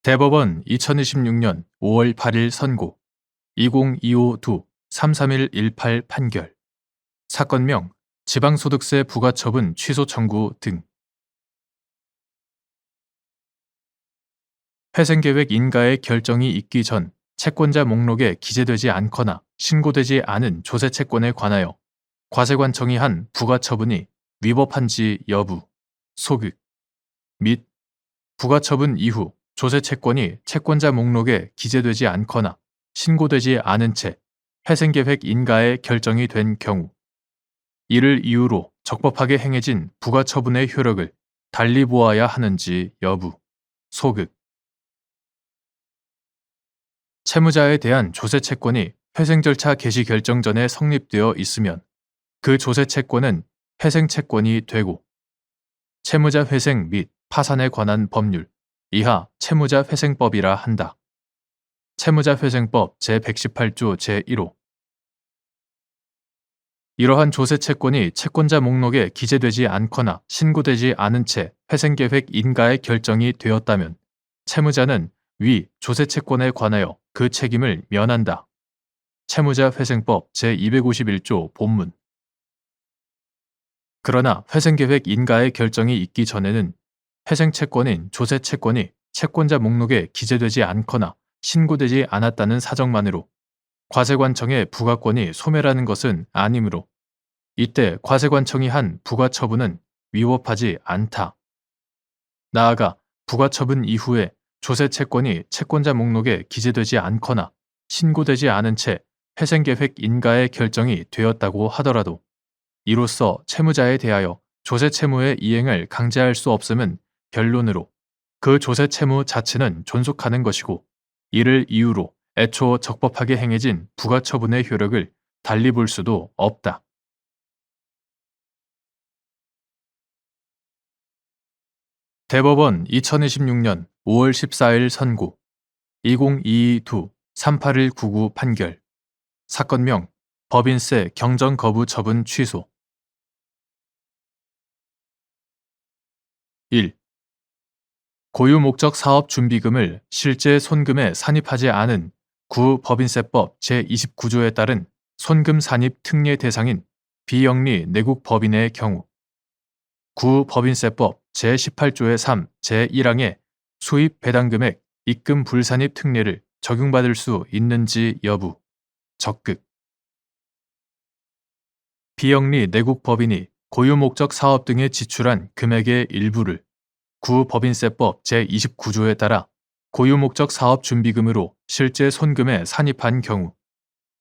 대법원 2026년 5월 8일 선고 2025-2-33118 판결 사건명 지방소득세 부과처분 취소 청구 등 회생계획 인가의 결정이 있기 전 채권자 목록에 기재되지 않거나 신고되지 않은 조세채권에 관하여 과세관청이 한 부과처분이 위법한지 여부, 소극 및 부과처분 이후 조세채권이 채권자 목록에 기재되지 않거나 신고되지 않은 채 회생계획 인가에 결정이 된 경우 이를 이유로 적법하게 행해진 부과처분의 효력을 달리 보아야 하는지 여부, 소극 채무자에 대한 조세채권이 회생절차 개시 결정 전에 성립되어 있으면 그 조세채권은 회생채권이 되고 채무자 회생 및 파산에 관한 법률 이하 채무자회생법이라 한다. 채무자회생법 제118조 제1호 이러한 조세채권이 채권자 목록에 기재되지 않거나 신고되지 않은 채 회생계획 인가에 결정이 되었다면 채무자는 위 조세채권에 관하여 그 책임을 면한다. 채무자회생법 제251조 본문 그러나 회생계획 인가의 결정이 있기 전에는 회생채권인 조세채권이 채권자 목록에 기재되지 않거나 신고되지 않았다는 사정만으로 과세관청의 부과권이 소멸하는 것은 아니므로 이때 과세관청이 한 부과처분은 위법하지 않다. 나아가 부과처분 이후에 조세채권이 채권자 목록에 기재되지 않거나 신고되지 않은 채 회생계획 인가의 결정이 되었다고 하더라도 이로써 채무자에 대하여 조세채무의 이행을 강제할 수 없음은 결론으로 그 조세채무 자체는 존속하는 것이고 이를 이유로 애초 적법하게 행해진 부과처분의 효력을 달리 볼 수도 없다. 대법원 2026년 5월 14일 선고 2022-3899 판결 사건명 법인세 경정 거부 처분 취소 1. 고유 목적 사업 준비금을 실제 손금에 산입하지 않은 구 법인세법 제29조에 따른 손금 산입 특례 대상인 비영리 내국 법인의 경우 구 법인세법 제18조의 3 제1항의 수입 배당금액 입금 불산입 특례를 적용받을 수 있는지 여부, 적극 비영리 내국 법인이 고유 목적 사업 등에 지출한 금액의 일부를 구 법인세법 제29조에 따라 고유 목적 사업 준비금으로 실제 손금에 산입한 경우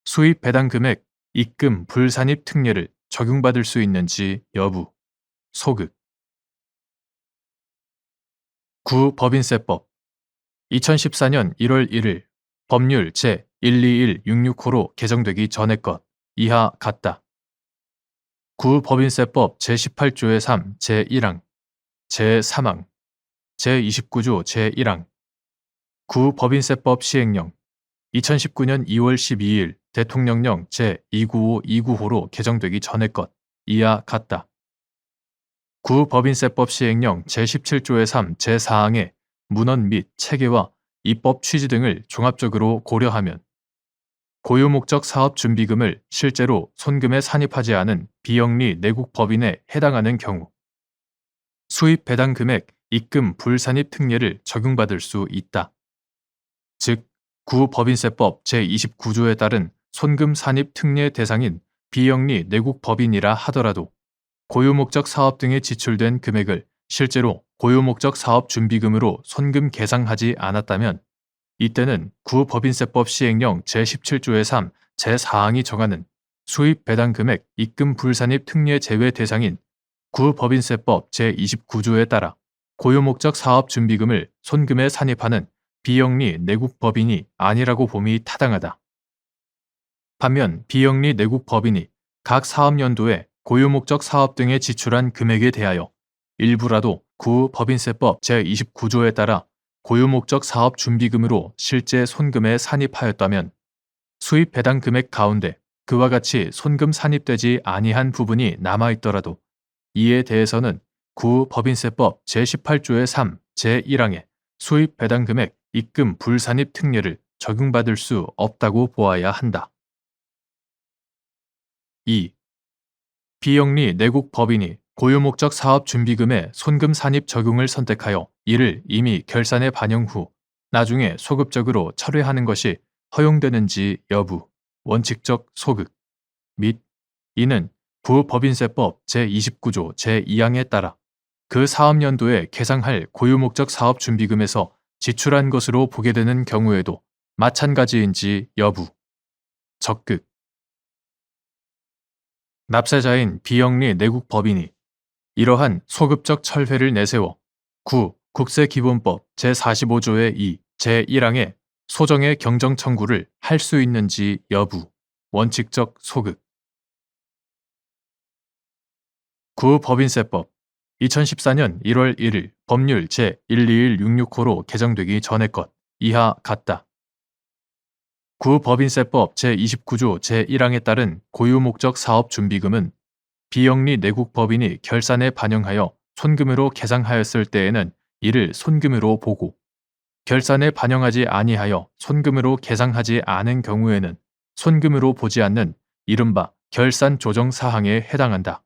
수입 배당 금액 입금 불산입 특례를 적용받을 수 있는지 여부, 소극 구 법인세법 2014년 1월 1일 법률 제12166호로 개정되기 전의 것 이하 같다. 구 법인세법 제18조의 3 제1항 제3항 제29조 제1항 구 법인세법 시행령 2019년 2월 12일 대통령령 제295295호로 개정되기 전의 것 이하 같다. 구 법인세법 시행령 제17조의 3 제4항의 문헌 및 체계와 입법 취지 등을 종합적으로 고려하면 고유 목적 사업 준비금을 실제로 손금에 산입하지 않은 비영리 내국 법인에 해당하는 경우 수입 배당 금액 입금 불산입 특례를 적용받을 수 있다. 즉, 구 법인세법 제29조에 따른 손금 산입 특례 대상인 비영리 내국 법인이라 하더라도 고유 목적 사업 등에 지출된 금액을 실제로 고유 목적 사업 준비금으로 손금 계상하지 않았다면 이때는 구 법인세법 시행령 제17조의 3 제4항이 정하는 수입 배당 금액 입금 불산입 특례 제외 대상인 구 법인세법 제29조에 따라 고유 목적 사업 준비금을 손금에 산입하는 비영리 내국 법인이 아니라고 봄이 타당하다. 반면 비영리 내국 법인이 각 사업연도에 고유 목적 사업 등에 지출한 금액에 대하여 일부라도 구 법인세법 제29조에 따라 고유 목적 사업 준비금으로 실제 손금에 산입하였다면 수입 배당 금액 가운데 그와 같이 손금 산입되지 아니한 부분이 남아있더라도 이에 대해서는 구 법인세법 제18조의 3 제1항의 수입 배당 금액 입금 불산입 특례를 적용받을 수 없다고 보아야 한다. 2. 비영리 내국 법인이 고유목적 사업준비금의 손금 산입 적용을 선택하여 이를 이미 결산에 반영 후 나중에 소급적으로 철회하는 것이 허용되는지 여부, 원칙적 소급 및 이는 부법인세법 제29조 제2항에 따라 그 사업연도에 계상할 고유목적 사업준비금에서 지출한 것으로 보게 되는 경우에도 마찬가지인지 여부, 적극 납세자인 비영리 내국법인이 이러한 소급적 철회를 내세워 국세기본법 제45조의 2, 제1항에 소정의 경정 청구를 할 수 있는지 여부, 원칙적 소급 구법인세법 2014년 1월 1일 법률 제121666호로 개정되기 전의 것 이하 같다. 구법인세법 제29조 제1항에 따른 고유목적 사업준비금은 비영리 내국법인이 결산에 반영하여 손금으로 계상하였을 때에는 이를 손금으로 보고 결산에 반영하지 아니하여 손금으로 계상하지 않은 경우에는 손금으로 보지 않는 이른바 결산 조정 사항에 해당한다.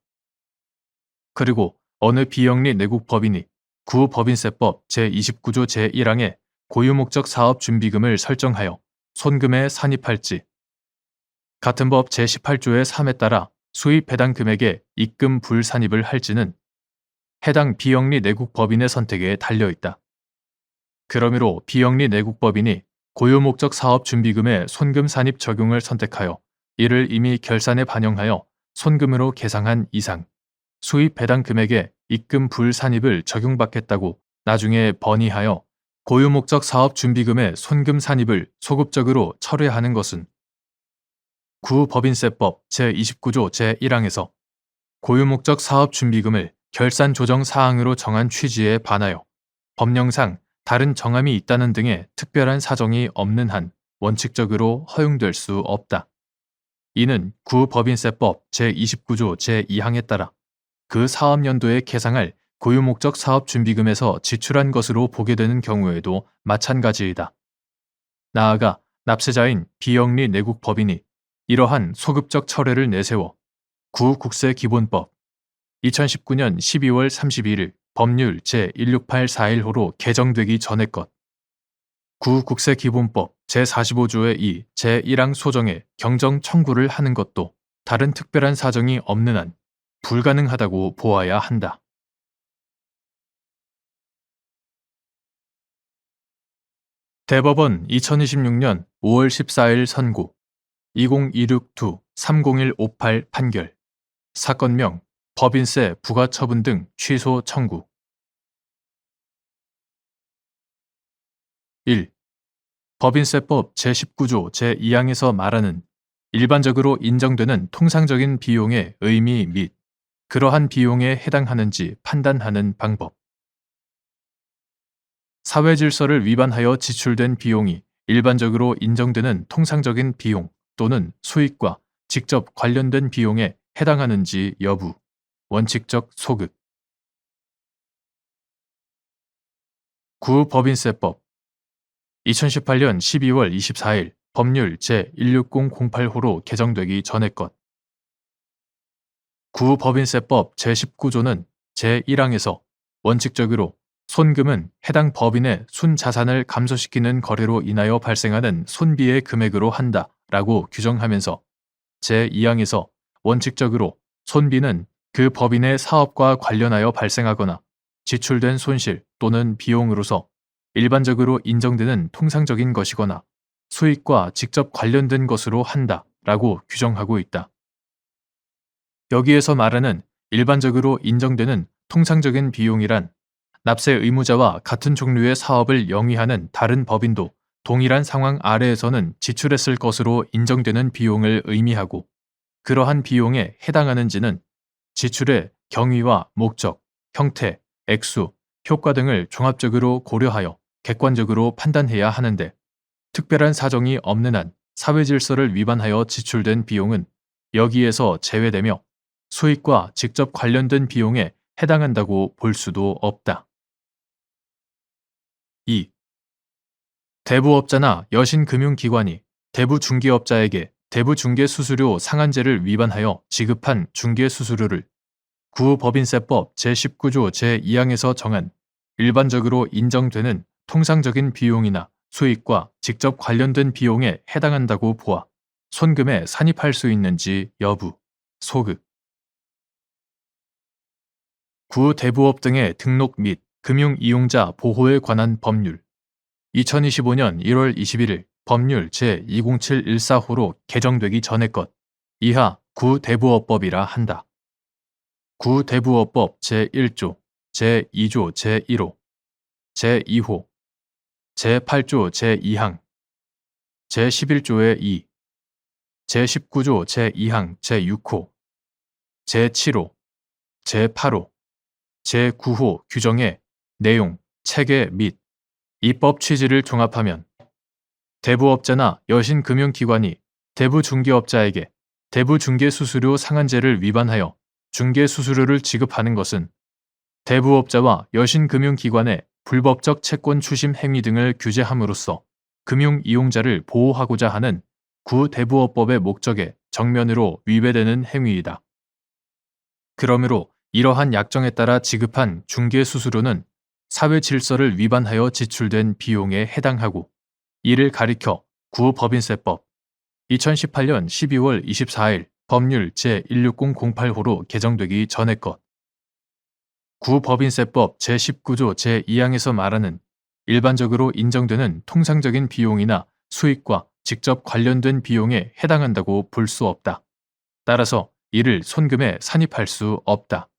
그리고 어느 비영리 내국법인이 구법인세법 제29조 제1항에 고유목적 사업준비금을 설정하여 손금에 산입할지 같은 법 제18조의 3에 따라 수입 해당 금액에 입금 불산입을 할지는 해당 비영리 내국법인의 선택에 달려있다. 그러므로 비영리 내국법인이 고유목적 사업준비금의 손금 산입 적용을 선택하여 이를 이미 결산에 반영하여 손금으로 계상한 이상 수입 해당 금액에 입금 불산입을 적용받겠다고 나중에 번의하여 고유목적 사업준비금의 손금 산입을 소급적으로 철회하는 것은 구법인세법 제29조 제1항에서 고유목적 사업준비금을 결산 조정 사항으로 정한 취지에 반하여 법령상 다른 정함이 있다는 등의 특별한 사정이 없는 한 원칙적으로 허용될 수 없다. 이는 구법인세법 제29조 제2항에 따라 그 사업연도에 계상할 고유목적 사업준비금에서 지출한 것으로 보게 되는 경우에도 마찬가지이다. 나아가 납세자인 비영리 내국법인이 이러한 소급적 철회를 내세워 구국세기본법 2019년 12월 31일 법률 제16841호로 개정되기 전의 것 구국세기본법 제45조의 2, 제1항 소정에 경정 청구를 하는 것도 다른 특별한 사정이 없는 한 불가능하다고 보아야 한다. 대법원 2026년 5월 14일 선고 2026-3018 판결 사건명 법인세 부과처분 등 취소 청구 1. 법인세법 제19조 제2항에서 말하는 일반적으로 인정되는 통상적인 비용의 의미 및 그러한 비용에 해당하는지 판단하는 방법 사회질서를 위반하여 지출된 비용이 일반적으로 인정되는 통상적인 비용 또는 수익과 직접 관련된 비용에 해당하는지 여부, 원칙적 소급 구법인세법 2018년 12월 24일 법률 제16008호로 개정되기 전의 것 구법인세법 제19조는 제1항에서 원칙적으로 손금은 해당 법인의 순자산을 감소시키는 거래로 인하여 발생하는 손비의 금액으로 한다 라고 규정하면서 제2항에서 원칙적으로 손비는 그 법인의 사업과 관련하여 발생하거나 지출된 손실 또는 비용으로서 일반적으로 인정되는 통상적인 것이거나 수익과 직접 관련된 것으로 한다 라고 규정하고 있다. 여기에서 말하는 일반적으로 인정되는 통상적인 비용이란 납세 의무자와 같은 종류의 사업을 영위하는 다른 법인도 동일한 상황 아래에서는 지출했을 것으로 인정되는 비용을 의미하고 그러한 비용에 해당하는지는 지출의 경위와 목적, 형태, 액수, 효과 등을 종합적으로 고려하여 객관적으로 판단해야 하는데 특별한 사정이 없는 한 사회질서를 위반하여 지출된 비용은 여기에서 제외되며 수익과 직접 관련된 비용에 해당한다고 볼 수도 없다. 2. 대부업자나 여신금융기관이 대부중개업자에게 대부중개수수료 상한제를 위반하여 지급한 중개수수료를 구법인세법 제19조 제2항에서 정한 일반적으로 인정되는 통상적인 비용이나 수익과 직접 관련된 비용에 해당한다고 보아 손금에 산입할 수 있는지 여부, 소급. 구대부업 등의 등록 및 금융이용자 보호에 관한 법률 2025년 1월 21일 법률 제207145로 개정되기 전의 것 이하 구대부업법이라 한다. 구대부업법 제1조, 제2조 제1호, 제2호, 제8조 제2항, 제11조의 2, 제19조 제2항 제6호, 제7호, 제8호, 제9호 규정의 내용, 체계 및 입법 취지를 종합하면 대부업자나 여신금융기관이 대부중개업자에게 대부중개수수료 상한제를 위반하여 중개수수료를 지급하는 것은 대부업자와 여신금융기관의 불법적 채권 추심 행위 등을 규제함으로써 금융이용자를 보호하고자 하는 구대부업법의 목적에 정면으로 위배되는 행위이다. 그러므로 이러한 약정에 따라 지급한 중개수수료는 사회질서를 위반하여 지출된 비용에 해당하고 이를 가리켜 구법인세법 2018년 12월 24일 법률 제16008호로 개정되기 전의 것. 구법인세법 제19조 제2항에서 말하는 일반적으로 인정되는 통상적인 비용이나 수익과 직접 관련된 비용에 해당한다고 볼 수 없다. 따라서 이를 손금에 산입할 수 없다.